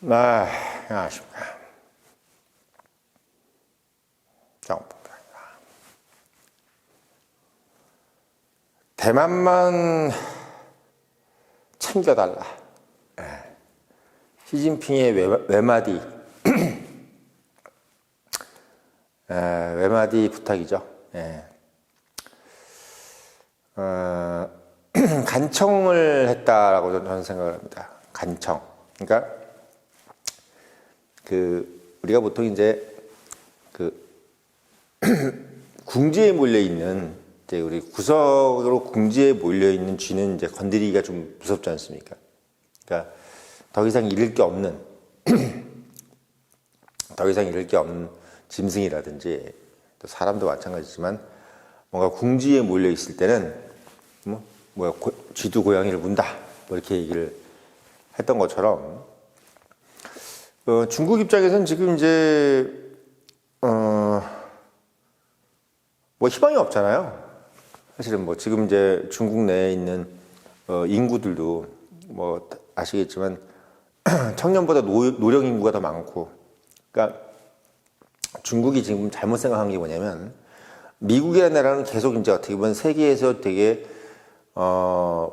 안녕하십니까. 정봉입니다. 대만만 챙겨달라. 시진핑의 외마디, 외마디 부탁이죠. 간청을 했다라고 저는 생각을 합니다. 간청. 그러니까 우리가 보통 이제 궁지에 몰려 있는 이제 우리 구석으로 궁지에 몰려 있는 쥐는 이제 건드리기가 좀 무섭지 않습니까? 그러니까 더 이상 잃을 게 없는 짐승이라든지 또 사람도 마찬가지지만 뭔가 궁지에 몰려 있을 때는 쥐도 고양이를 문다 뭐 이렇게 얘기를 했던 것처럼 중국 입장에서는 지금 이제 희망이 없잖아요. 사실은 지금 이제 중국 내에 있는 인구들도 아시겠지만 청년보다 노령 인구가 더 많고, 그러니까 중국이 지금 잘못 생각한 게 뭐냐면 미국이라는 나라는 계속 이제 어떻게 보면 세계에서 되게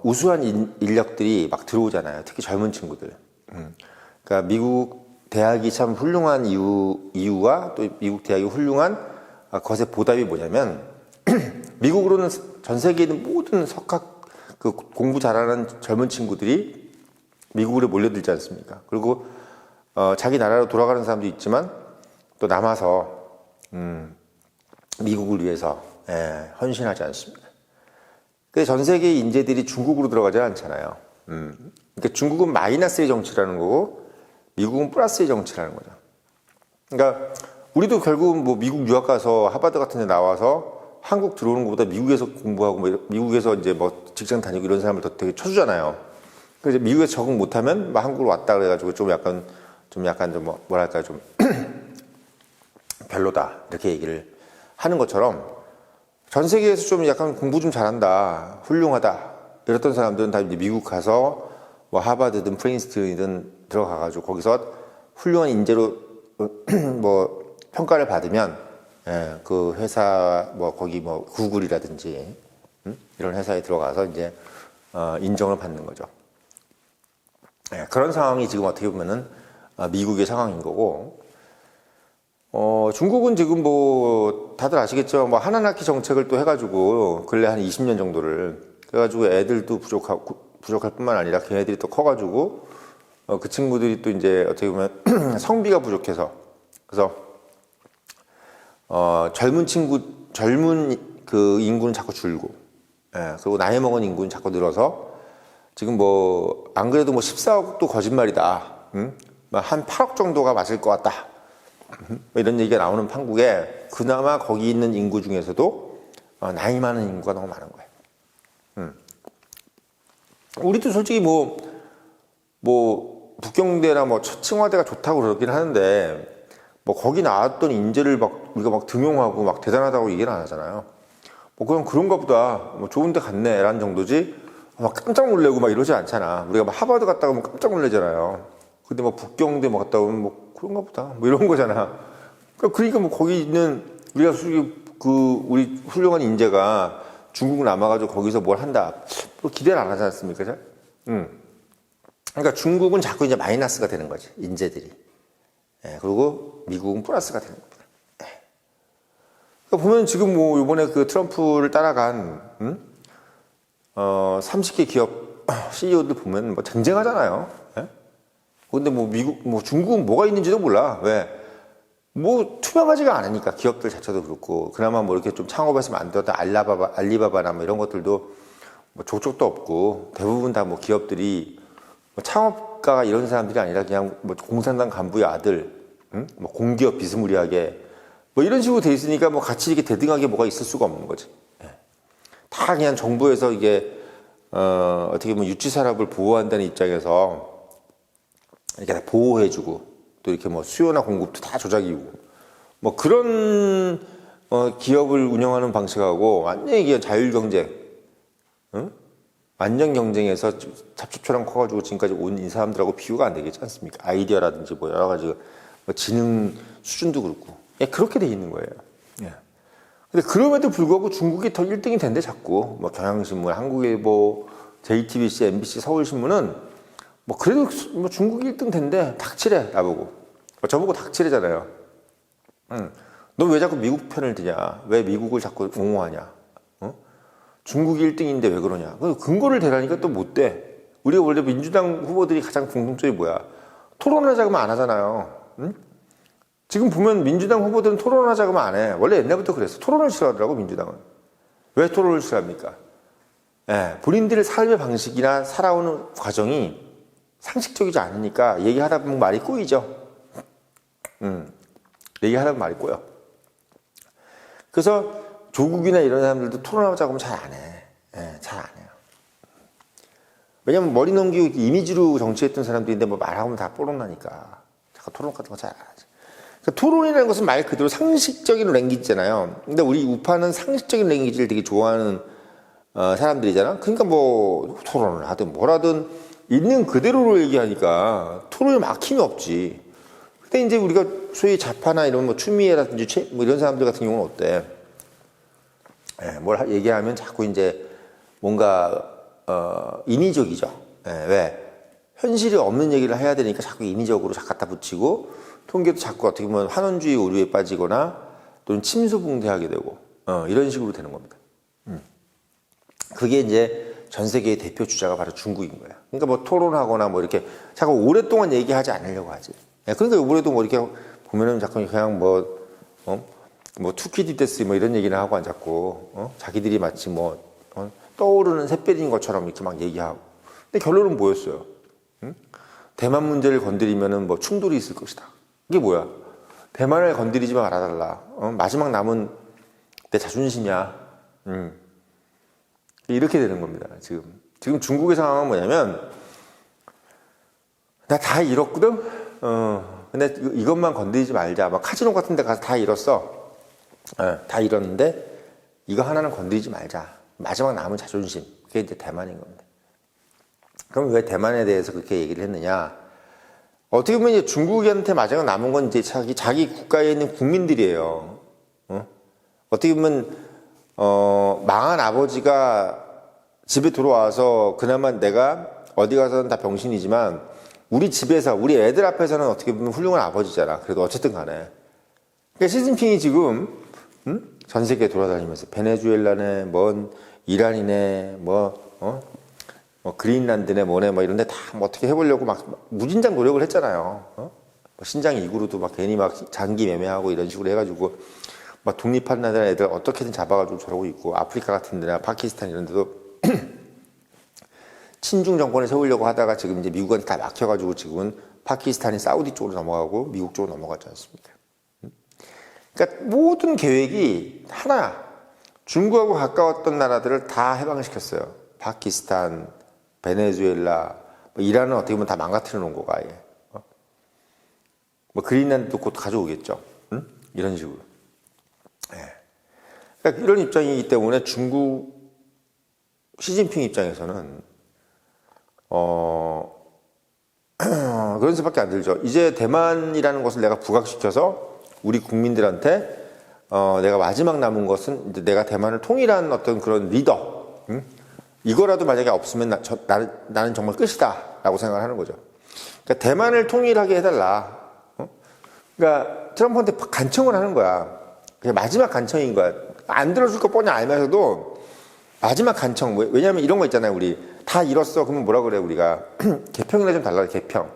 우수한 인력들이 막 들어오잖아요. 특히 젊은 친구들. 그러니까 미국 대학이 참 훌륭한 이유와 또 미국 대학이 훌륭한 것의 보답이 뭐냐면 미국으로는 전 세계에 있는 모든 석학 공부 잘하는 젊은 친구들이 미국으로 몰려들지 않습니까? 그리고 자기 나라로 돌아가는 사람도 있지만 또 남아서 미국을 위해서 헌신하지 않습니다. 근데 전 세계의 인재들이 중국으로 들어가지 않잖아요. 그러니까 중국은 마이너스의 정치라는 거고 미국은 플러스의 정치라는 거죠. 그러니까 우리도 결국은 미국 유학 가서 하버드 같은 데 나와서 한국 들어오는 것보다 미국에서 공부하고 미국에서 이제 직장 다니고 이런 사람을 더 되게 쳐주잖아요. 그래서 미국에서 적응 못하면 한국으로 왔다 그래가지고 좀 뭐랄까 좀 별로다 이렇게 얘기를 하는 것처럼 전 세계에서 좀 약간 공부 좀 잘한다, 훌륭하다 이랬던 사람들은 다 이제 미국 가서 하버드든 프린스턴이든 들어가가지고 거기서 훌륭한 인재로 평가를 받으면 그 회사 거기 구글이라든지 이런 회사에 들어가서 이제 인정을 받는 거죠. 그런 상황이 지금 어떻게 보면은 미국의 상황인 거고, 중국은 지금 다들 아시겠죠? 하나나키 정책을 또 해가지고 근래 한 20년 정도를 그래가지고 애들도 부족할 뿐만 아니라 걔네들이 또 커가지고 그 친구들이 또 이제 어떻게 보면 성비가 부족해서 그래서 젊은 그 인구는 자꾸 줄고, 그리고 나이 먹은 인구는 자꾸 늘어서 지금 안 그래도 14억도 거짓말이다. 한 8억 정도가 맞을 것 같다. 이런 얘기가 나오는 판국에 그나마 거기 있는 인구 중에서도 나이 많은 인구가 너무 많은 거예요. 우리도 솔직히 북경대나 칭화대가 좋다고 그러긴 하는데 거기 나왔던 인재를 우리가 등용하고 대단하다고 얘기는 안 하잖아요. 그냥 그런가 보다 좋은 데 갔네 라는 정도지 깜짝 놀래고 이러지 않잖아. 우리가 하버드 갔다 오면 깜짝 놀라잖아요. 근데 북경대 갔다 오면 그런가 보다 이런 거잖아. 그러니까 거기 있는 우리가 우리 훌륭한 인재가 중국 남아가지고 거기서 뭘 한다 기대를 안 하지 않습니까? 잘? 그러니까 중국은 자꾸 이제 마이너스가 되는 거지, 인재들이. 그리고 미국은 플러스가 되는 겁니다. 그러니까 보면 지금 이번에 그 트럼프를 따라간 30개 기업 CEO들 보면 쟁쟁하잖아요. 근데 미국 중국은 뭐가 있는지도 몰라. 왜? 투명하지가 않으니까 기업들 자체도 그렇고, 그나마 이렇게 좀 창업해서 만들었던 알리바바나 이런 것들도 족족도 없고, 대부분 다 기업들이 창업가가 이런 사람들이 아니라 그냥 공산당 간부의 아들, 공기업 비스무리하게 이런 식으로 돼 있으니까 같이 이렇게 대등하게 뭐가 있을 수가 없는 거지. 다 그냥 정부에서 이게 어떻게 보면 유치 산업을 보호한다는 입장에서 이렇게 다 보호해주고, 또 이렇게 수요나 공급도 다 조작이고 그런 기업을 운영하는 방식하고 완전히 그냥 자율경쟁, 완전 경쟁에서 잡초처럼 커가지고 지금까지 온 이 사람들하고 비교가 안 되겠지 않습니까? 아이디어라든지 뭐 여러 가지 뭐 지능 수준도 그렇고. 예, 그렇게 돼 있는 거예요. 예. 근데 그럼에도 불구하고 중국이 더 1등이 된대 자꾸. 뭐 경향신문, 한국일보, JTBC, MBC, 서울신문은 뭐 그래도 뭐 중국이 1등 된대. 닥치래 나보고. 저보고 닥치래잖아요. 너 왜 자꾸 미국 편을 드냐? 왜 미국을 자꾸 옹호하냐? 중국이 1등인데 왜 그러냐? 근거를 대라니까 또 못 대. 우리가 원래 민주당 후보들이 가장 공통점이 뭐야? 토론하자고 하면 안 하잖아요. 응? 지금 보면 민주당 후보들은 토론하자고 하면 안 해. 원래 옛날부터 그랬어. 토론을 싫어하더라고 민주당은. 왜 토론을 싫어합니까? 예, 본인들의 삶의 방식이나 살아오는 과정이 상식적이지 않으니까 얘기하다 보면 말이 꼬이죠. 얘기하다 보면 말이 꼬여. 그래서 조국이나 이런 사람들도 토론하자고 하면 잘 안 해. 예, 잘 안 해요. 왜냐면 머리 넘기고 이미지로 정치했던 사람들인데 뭐 말하면 다 뽀록나니까. 자꾸 토론 같은 거 잘 안 하지. 그러니까 토론이라는 것은 말 그대로 상식적인 랭귀지잖아요. 근데 우리 우파는 상식적인 랭귀지를 되게 좋아하는 사람들이잖아. 그러니까 뭐 토론을 하든 뭘 하든 있는 그대로로 얘기하니까 토론에 막힘이 없지. 근데 이제 우리가 소위 좌파나 이런 뭐 추미애라든지 뭐 이런 사람들 같은 경우는 어때? 예, 뭘 얘기하면 자꾸 이제 뭔가 인위적이죠. 예, 왜? 현실이 없는 얘기를 해야 되니까 자꾸 인위적으로 자꾸 갖다 붙이고 통계도 자꾸 어떻게 보면 환원주의 오류에 빠지거나 또는 침소봉대하게 되고 이런 식으로 되는 겁니다. 그게 이제 전 세계의 대표 주자가 바로 중국인 거예요. 그러니까 뭐 토론하거나 뭐 이렇게 자꾸 오랫동안 얘기하지 않으려고 하지. 예, 그러니까 오랫동안 뭐 이렇게 보면은 자꾸 그냥 뭐 투키디데스 뭐 이런 얘기를 하고 안 자꾸 자기들이 마치 뭐 떠오르는 샛별인 것처럼 이렇게 막 얘기하고. 근데 결론은 뭐였어요? 응? 대만 문제를 건드리면은 뭐 충돌이 있을 것이다. 이게 뭐야? 대만을 건드리지 말아달라. 마지막 남은 내 자존심이야. 이렇게 되는 겁니다. 지금 중국의 상황은 뭐냐면 나 다 잃었거든. 근데 이것만 건드리지 말자. 막 카지노 같은 데 가서 다 잃었어. 다 잃었는데 이거 하나는 건드리지 말자. 마지막 남은 자존심. 그게 이제 대만인 겁니다. 그럼 왜 대만에 대해서 그렇게 얘기를 했느냐? 어떻게 보면 이제 중국한테 마지막 남은 건 이제 자기 국가에 있는 국민들이에요. 어떻게 보면 망한 아버지가 집에 들어와서 그나마 내가 어디 가서는 다 병신이지만 우리 집에서 우리 애들 앞에서는 어떻게 보면 훌륭한 아버지잖아. 그래도 어쨌든 간에. 그러니까 시진핑이 지금 전 세계 돌아다니면서 베네수엘라네, 뭔 이란이네, 뭐 그린란드네, 뭐네, 뭐 이런데 다 뭐 어떻게 해보려고 막 무진장 노력을 했잖아요. 뭐 신장 이구르도 막 괜히 막 장기 매매하고 이런 식으로 해가지고 막 독립하는 애들 어떻게든 잡아가지고 저러고 있고 아프리카 같은 데나 파키스탄 이런 데도 친중 정권을 세우려고 하다가 지금 이제 미국한테 다 막혀가지고 지금은 파키스탄이 사우디 쪽으로 넘어가고 미국 쪽으로 넘어가지 않습니까? 그러니까 모든 계획이 하나야. 중국하고 가까웠던 나라들을 다 해방시켰어요. 파키스탄, 베네수엘라, 뭐 이란은 어떻게 보면 다 망가뜨려 놓은 거고 아예. 뭐 그린란드도 곧 가져오겠죠. 이런 식으로. 예. 그러니까 이런 입장이기 때문에 중국 시진핑 입장에서는 그런 수밖에 안 들죠. 이제 대만이라는 것을 내가 부각시켜서 우리 국민들한테 내가 마지막 남은 것은 이제 내가 대만을 통일한 어떤 그런 리더, 이거라도 만약에 없으면 나는 정말 끝이다 라고 생각을 하는 거죠. 그러니까 대만을 통일하게 해달라. 그러니까 트럼프한테 간청을 하는 거야. 그냥 마지막 간청인 거야. 안 들어줄 거 뻔히 알면서도 마지막 간청. 왜냐하면 이런 거 있잖아요. 우리 다 잃었어. 그러면 뭐라 그래 우리가. 개평이나 좀 달라. 개평.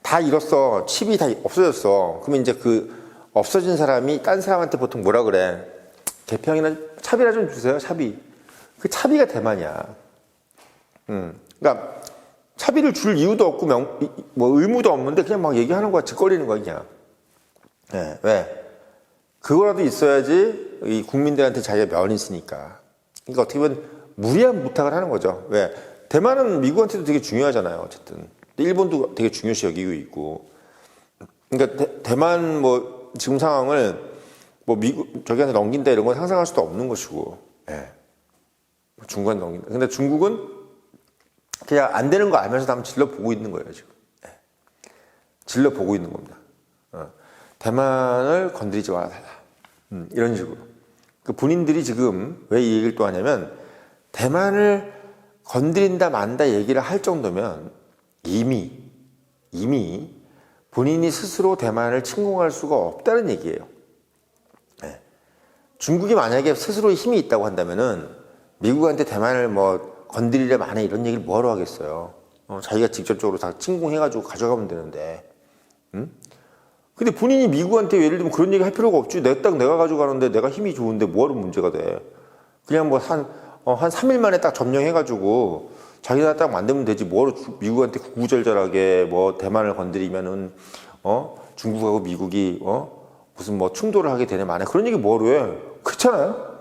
다 잃었어. 칩이 다 없어졌어. 그러면 이제 그 없어진 사람이 딴 사람한테 보통 뭐라 그래. 개평이나 차비나 좀 주세요. 차비. 그 차비가 대만이야. 그러니까 차비를 줄 이유도 없고 뭐 의무도 없는데 그냥 막 얘기하는 거야. 짓거리는 거야 그냥. 네, 왜? 그거라도 있어야지 이 국민들한테 자기가 면이 있으니까. 그러니까 어떻게 보면 무리한 부탁을 하는 거죠. 왜? 대만은 미국한테도 되게 중요하잖아요. 어쨌든. 일본도 되게 중요시 여기고 있고. 그러니까 대만 뭐 지금 상황을 뭐 미국 저기한테 넘긴다 이런 건 상상할 수도 없는 것이고. 예. 중국한테 넘긴다. 근데 중국은 그냥 안 되는 거 알면서도 한번 질러보고 있는 거예요, 지금. 네. 질러보고 있는 겁니다. 대만을 건드리지 말아달라. 이런 식으로. 그 본인들이 지금 왜 이 얘기를 또 하냐면, 대만을 건드린다 만다 얘기를 할 정도면 이미 본인이 스스로 대만을 침공할 수가 없다는 얘기예요. 네. 중국이 만약에 스스로 힘이 있다고 한다면은 미국한테 대만을 뭐 건드리려 마네 이런 얘기를 뭐하러 하겠어요. 자기가 직접적으로 다 침공해가지고 가져가면 되는데. 근데 본인이 미국한테 예를 들면 그런 얘기 할 필요가 없지. 내 땅 내가 가져가는데 내가 힘이 좋은데 뭐하러 문제가 돼. 그냥 뭐 한 3일 만에 딱 점령해가지고 자기가 딱 만들면 되지. 뭐하러 미국한테 구구절절하게 뭐 대만을 건드리면은 중국하고 미국이 무슨 뭐 충돌을 하게 되네 마네. 그런 얘기 뭐하러 해. 그렇잖아요.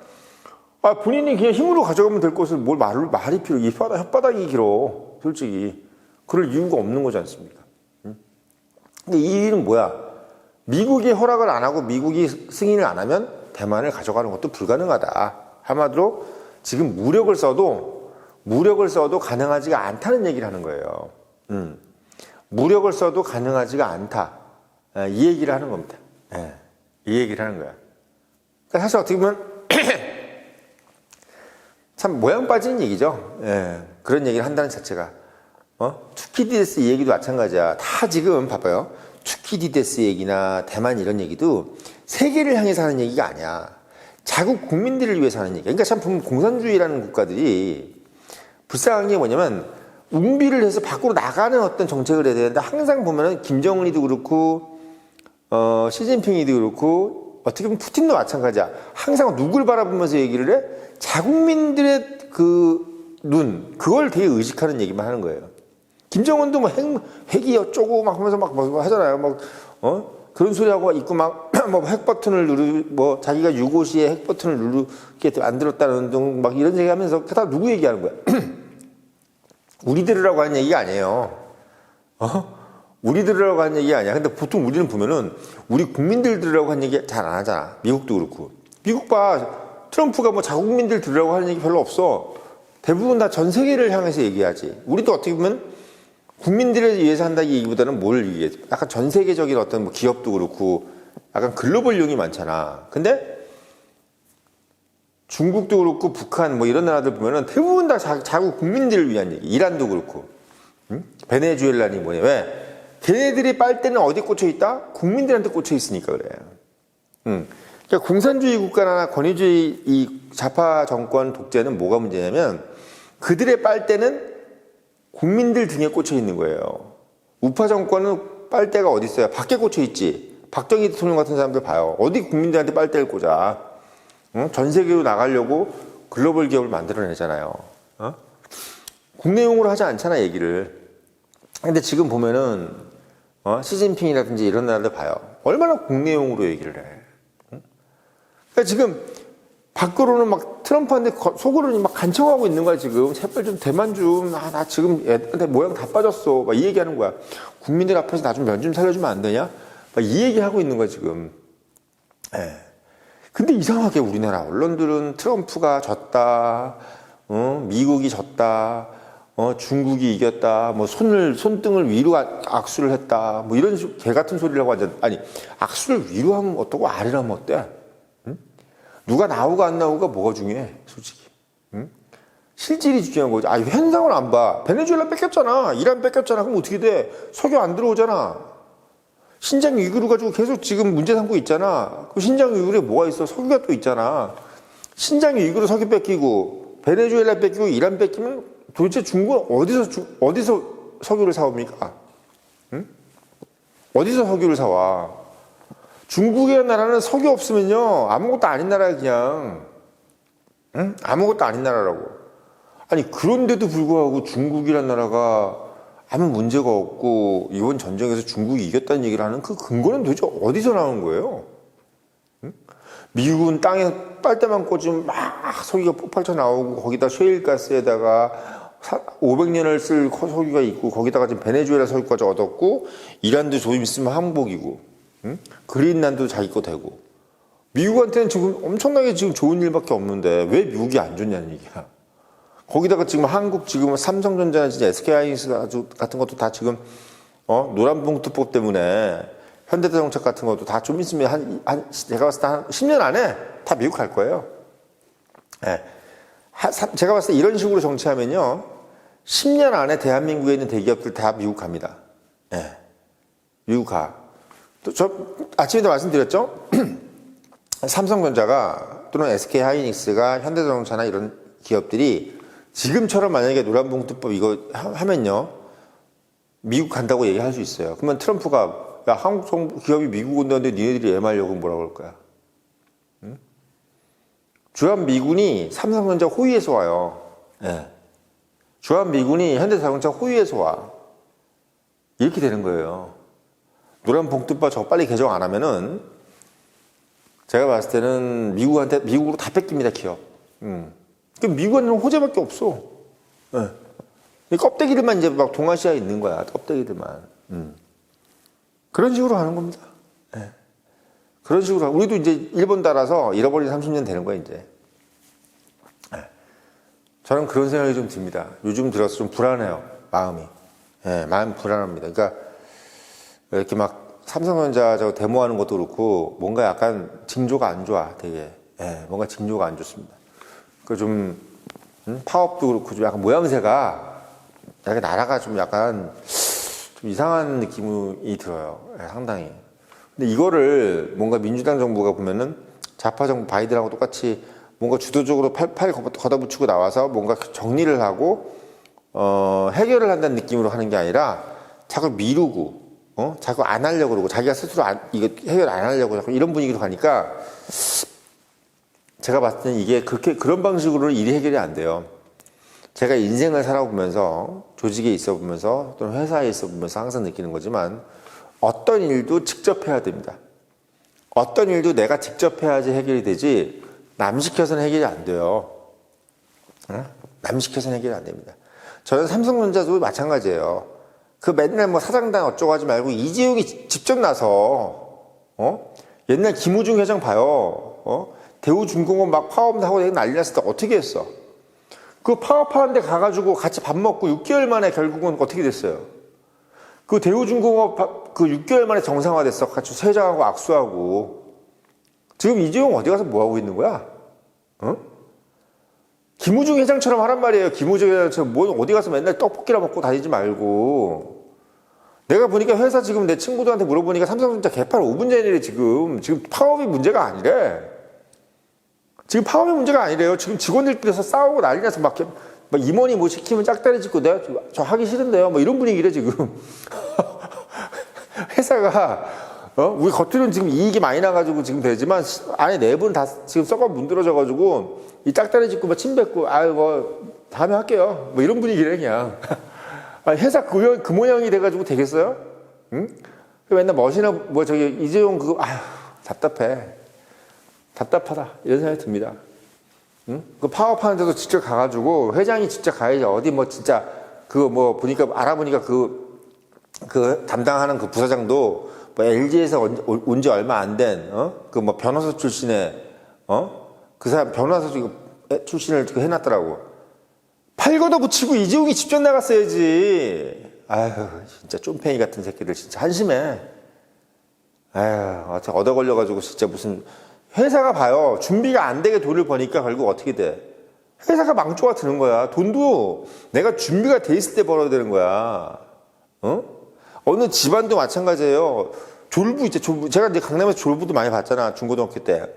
본인이 그냥 힘으로 가져가면 될 것을 뭘 말이 필요. 이 혓바닥이 길어. 솔직히. 그럴 이유가 없는 거지 않습니까? 근데 이 일은 뭐야? 미국이 허락을 안 하고 미국이 승인을 안 하면 대만을 가져가는 것도 불가능하다. 한마디로 지금 무력을 써도 가능하지가 않다는 얘기를 하는 거예요. 무력을 써도 가능하지가 않다. 이 얘기를 하는 겁니다. 이 얘기를 하는 거야. 그러니까 사실 어떻게 보면 참 모양 빠지는 얘기죠. 그런 얘기를 한다는 자체가. 투키디데스 얘기도 마찬가지야. 다 지금 봐봐요. 투키디데스 얘기나 대만 이런 얘기도 세계를 향해서 하는 얘기가 아니야. 자국 국민들을 위해서 하는 얘기야. 그러니까 참 보면 공산주의라는 국가들이 불쌍한 게 뭐냐면 웅비를 해서 밖으로 나가는 어떤 정책을 해야 되는데 항상 보면은 김정은이도 그렇고 시진핑이도 그렇고 어떻게 보면 푸틴도 마찬가지야. 항상 누굴 바라보면서 얘기를 해? 자국민들의 그 눈, 그걸 되게 의식하는 얘기만 하는 거예요. 김정은도 뭐 핵이 어쩌고 막 하면서 막 하잖아요. 그런 소리 하고 있고 막 뭐 핵 버튼을 뭐 자기가 유고시에 핵 버튼을 누르게 만들었다는 등 막 이런 얘기 하면서 다 누구 얘기하는 거야? 우리들이라고 하는 얘기가 아니에요. 우리들이라고 하는 얘기가 아니야. 근데 보통 우리는 보면은 우리 국민들이라고 하는 얘기 잘 안 하잖아. 미국도 그렇고. 미국 봐. 트럼프가 뭐 자국민들 들으라고 하는 얘기 별로 없어. 대부분 다 전 세계를 향해서 얘기하지. 우리도 어떻게 보면 국민들을 위해서 한다기보다는 뭘 위해? 약간 전 세계적인 어떤 뭐 기업도 그렇고 약간 글로벌용이 많잖아. 근데 중국도 그렇고 북한 뭐 이런 나라들 보면은 대부분 다 자국 국민들을 위한 얘기. 이란도 그렇고. 베네수엘라니 뭐냐. 왜? 걔네들이 빨대는 어디 꽂혀 있다? 국민들한테 꽂혀 있으니까 그래. 그러니까 공산주의 국가나 권위주의 이 좌파 정권 독재는 뭐가 문제냐면 그들의 빨대는 국민들 등에 꽂혀 있는 거예요. 우파 정권은 빨대가 어디 있어요? 밖에 꽂혀 있지. 박정희 대통령 같은 사람들 봐요. 어디 국민들한테 빨대를 꽂아. 전 세계로 나가려고 글로벌 기업을 만들어내잖아요. 국내용으로 하지 않잖아 얘기를. 근데 지금 보면은 시진핑이라든지 이런 나라들 봐요. 얼마나 국내용으로 얘기를 해. 그러니까 지금 밖으로는 막 트럼프한테 속으로는 막 간청하고 있는 거야 지금. 제발 좀 대만 좀. 나 지금 애한테 모양 다 빠졌어. 막 이 얘기하는 거야. 국민들 앞에서 나 좀 면 좀 살려주면 안 되냐? 막 이 얘기하고 있는 거야 지금. 근데 이상하게 우리나라 언론들은 트럼프가 졌다. 미국이 졌다. 중국이 이겼다. 뭐 손등을 위로 악수를 했다. 뭐 이런 개 같은 소리를 하고 하자. 아니 악수를 위로 하면 어떠고 아래로 하면 어때? 누가 나오고 안 나오고가 뭐가 중요해, 솔직히. 실질이 중요한 거지. 현상을 안 봐. 베네수엘라 뺏겼잖아. 이란 뺏겼잖아. 그럼 어떻게 돼? 석유 안 들어오잖아. 신장 위구르 가지고 계속 지금 문제 삼고 있잖아. 그 신장 위구르에 뭐가 있어? 석유가 또 있잖아. 신장 위구르 석유 뺏기고, 베네수엘라 뺏기고, 이란 뺏기면 도대체 중국은 어디서 석유를 사옵니까? 어디서 석유를 사와? 중국이라는 나라는 석유 없으면요 아무것도 아닌 나라야 그냥. 아무것도 아닌 나라라고. 아니 그런데도 불구하고 중국이라는 나라가 아무 문제가 없고 이번 전쟁에서 중국이 이겼다는 얘기를 하는 그 근거는 도대체 어디서 나온 거예요? 미국은 땅에 빨대만 꽂으면 막 석유가 폭발쳐 나오고 거기다 셰일가스에다가 500년을 쓸 석유가 있고 거기다가 지금 베네수엘라 석유까지 얻었고 이란도 좀 있으면 항복이고 그린란드도 자기 거 되고 미국한테는 지금 엄청나게 지금 좋은 일밖에 없는데 왜 미국이 안 좋냐는 얘기야. 거기다가 지금 한국 지금 삼성전자나 진짜 SK하이닉스 같은 것도 다 지금 노란봉투법 때문에 현대자동차 같은 것도 다 좀 있으면 제가 봤을 때 한 10년 안에 다 미국 갈 거예요. 네. 제가 봤을 때 이런 식으로 정치하면요, 10년 안에 대한민국에 있는 대기업들 다 미국 갑니다. 네. 미국 가. 또 저 아침에도 말씀드렸죠? 삼성전자가 또는 SK하이닉스가 현대자동차나 이런 기업들이 지금처럼 만약에 노란봉투법 이거 하면요, 미국 간다고 얘기할 수 있어요. 그러면 트럼프가 야, 한국 정부 기업이 미국 온다는데 니네들이 애말려고 뭐라고 그럴 거야? 응? 주한미군이 삼성전자 호위에서 와요. 네. 주한미군이 현대자동차 호위에서 와. 이렇게 되는 거예요. 노란봉투법 저거 빨리 개정 안 하면은 제가 봤을 때는 미국으로 다 뺏깁니다, 기업. 그럼 미국한테는 호재밖에 없어. 네. 이 껍데기들만 이제 막 동아시아에 있는 거야, 껍데기들만. 그런 식으로 하는 겁니다. 네. 그런 식으로 우리도 이제 일본 따라서 잃어버린 30년 되는 거예요, 이제. 네. 저는 그런 생각이 좀 듭니다. 요즘 들어서 좀 불안해요, 마음이. 네, 마음이 불안합니다. 그러니까 이렇게 막 삼성전자 저 데모하는 것도 그렇고 뭔가 약간 징조가 안 좋아, 되게. 네, 뭔가 징조가 안 좋습니다. 그 좀 파업도 그렇고 좀 약간 모양새가 약간 나라가 좀 약간 좀 이상한 느낌이 들어요. 네, 상당히. 근데 이거를 뭔가 민주당 정부가 보면은 좌파 정부 바이든하고 똑같이 뭔가 주도적으로 팔 걷어붙이고 나와서 뭔가 정리를 하고 해결을 한다는 느낌으로 하는 게 아니라 자꾸 미루고 자꾸 안 하려고 그러고 자기가 스스로 이거 해결 안 하려고 자꾸 이런 분위기로 가니까 제가 봤을 때는 이게 그런 방식으로는 일이 해결이 안 돼요. 제가 인생을 살아보면서 조직에 있어 보면서 또는 회사에 있어 보면서 항상 느끼는 거지만 어떤 일도 직접 해야 됩니다. 어떤 일도 내가 직접 해야지 해결이 되지 남 시켜서는 해결이 안 돼요. 남 시켜서는 해결이 안 됩니다. 저는 삼성전자도 마찬가지예요. 그 맨날 뭐 사장단 어쩌고 하지 말고 이재용이 직접 나서 옛날 김우중 회장 봐요. 대우중공업 막 파업하고 난리 났을 때 어떻게 했어? 그 파업하는 데 가가지고 같이 밥 먹고 6개월 만에 결국은 어떻게 됐어요? 그 대우중공업 그 6개월 만에 정상화됐어. 같이 회장하고 악수하고. 지금 이재용 어디 가서 뭐하고 있는 거야? 김우중 회장처럼 하란 말이에요. 김우중 회장처럼 뭐 어디 가서 맨날 떡볶이나 먹고 다니지 말고. 내가 보니까 회사 지금 내 친구들한테 물어보니까 삼성전자 개판 5분 전이래 지금. 지금 파업이 문제가 아니래. 지금 파업이 문제가 아니래요. 지금 직원들끼리서 싸우고 난리 나서 막 임원이 뭐 시키면 짝다리 짚고 내가 저 하기 싫은데요. 뭐 이런 분위기래 지금. 회사가 우리 겉으로는 지금 이익이 많이 나가지고 지금 되지만 안에 내부는 다 지금 썩어 문드러져가지고 이 짝다리 짚고 막 침 뱉고 아유 뭐 다음에 할게요. 뭐 이런 분위기래 그냥. 회사 그 모양이 돼가지고 되겠어요? 응? 맨날 멋이나 뭐 저기 이재용 그거 아휴 답답하다 이런 생각이 듭니다. 응? 그 파업하는 데도 직접 가가지고 회장이 직접 가야지 어디 뭐 진짜 그거 뭐 보니까 알아보니까 그 담당하는 그 부사장도 뭐 LG에서 온 지 얼마 안 된 그 뭐 변호사 출신의 그 사람 변호사 출신을 해놨더라고. 팔 걷어붙이고 이재용이 직접 나갔어야지. 아휴 진짜 쫌팽이 같은 새끼들 진짜 한심해. 아휴 어떻게 얻어 걸려가지고 진짜 무슨 회사가 봐요. 준비가 안 되게 돈을 버니까 결국 어떻게 돼? 회사가 망조가 드는 거야. 돈도 내가 준비가 돼 있을 때 벌어야 되는 거야. 어느 집안도 마찬가지예요. 졸부 있죠. 졸부. 제가 이제 강남에서 졸부도 많이 봤잖아. 중고등학교 때.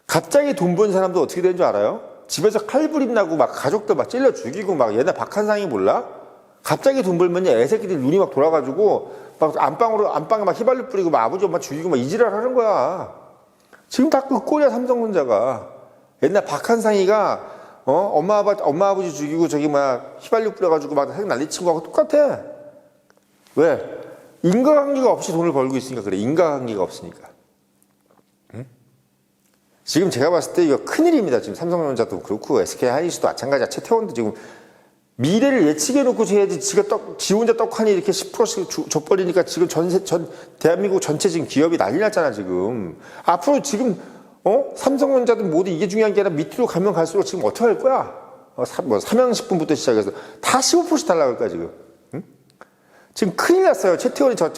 갑자기 돈 번 사람도 어떻게 되는 줄 알아요? 집에서 칼부림 나고 막 가족들 막 찔러 죽이고 막 옛날 박한상이 몰라? 갑자기 돈 벌면 애새끼들 눈이 막 돌아가지고 막 안방에 막 휘발유 뿌리고 막 아버지 엄마 죽이고 막 이지랄 하는 거야. 지금 다 그 꼴이야 삼성전자가. 옛날 박한상이가 엄마 아버지 죽이고 저기 막 휘발유 뿌려가지고 막 난리친 거하고 똑같아. 왜? 인과관계가 없이 돈을 벌고 있으니까 그래. 인과관계가 없으니까. 응? 지금 제가 봤을 때 이거 큰일입니다. 지금 삼성전자도 그렇고 SK하이닉스도 마찬가지야. 최태원도 지금 미래를 예측해놓고 해야지 지 혼자 떡하니 이렇게 10%씩 줘버리니까 지금 대한민국 전체 지금 기업이 난리 났잖아, 지금. 앞으로 지금, 삼성전자든 뭐든 이게 중요한 게 아니라 밑으로 가면 갈수록 지금 어떻게 할 거야? 삼양식품부터 시작해서 다 15%씩 달라갈 거야 지금. 응? 지금 큰일 났어요. 최태원이 저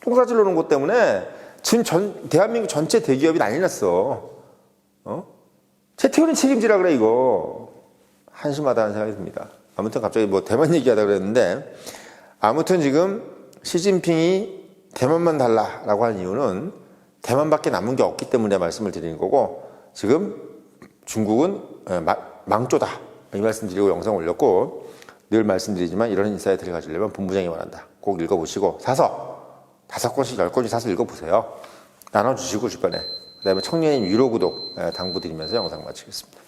똥사질 놓는 것 때문에 지금 대한민국 전체 대기업이 난리 났어. 최태원이 책임지라 그래 이거. 한심하다는 생각이 듭니다. 아무튼 갑자기 뭐 대만 얘기하다 그랬는데, 아무튼 지금 시진핑이 대만만 달라라고 하는 이유는 대만밖에 남은 게 없기 때문에 말씀을 드리는 거고, 지금 중국은 망조다 이 말씀 드리고 영상 올렸고, 늘 말씀드리지만 이런 인사에 들어가시려면 본부장이 원한다. 꼭 읽어보시고 사서 5권씩 10권씩 사서 읽어보세요. 나눠주시고 주변에. 그 다음에 청년인 유료 구독 당부드리면서 영상 마치겠습니다.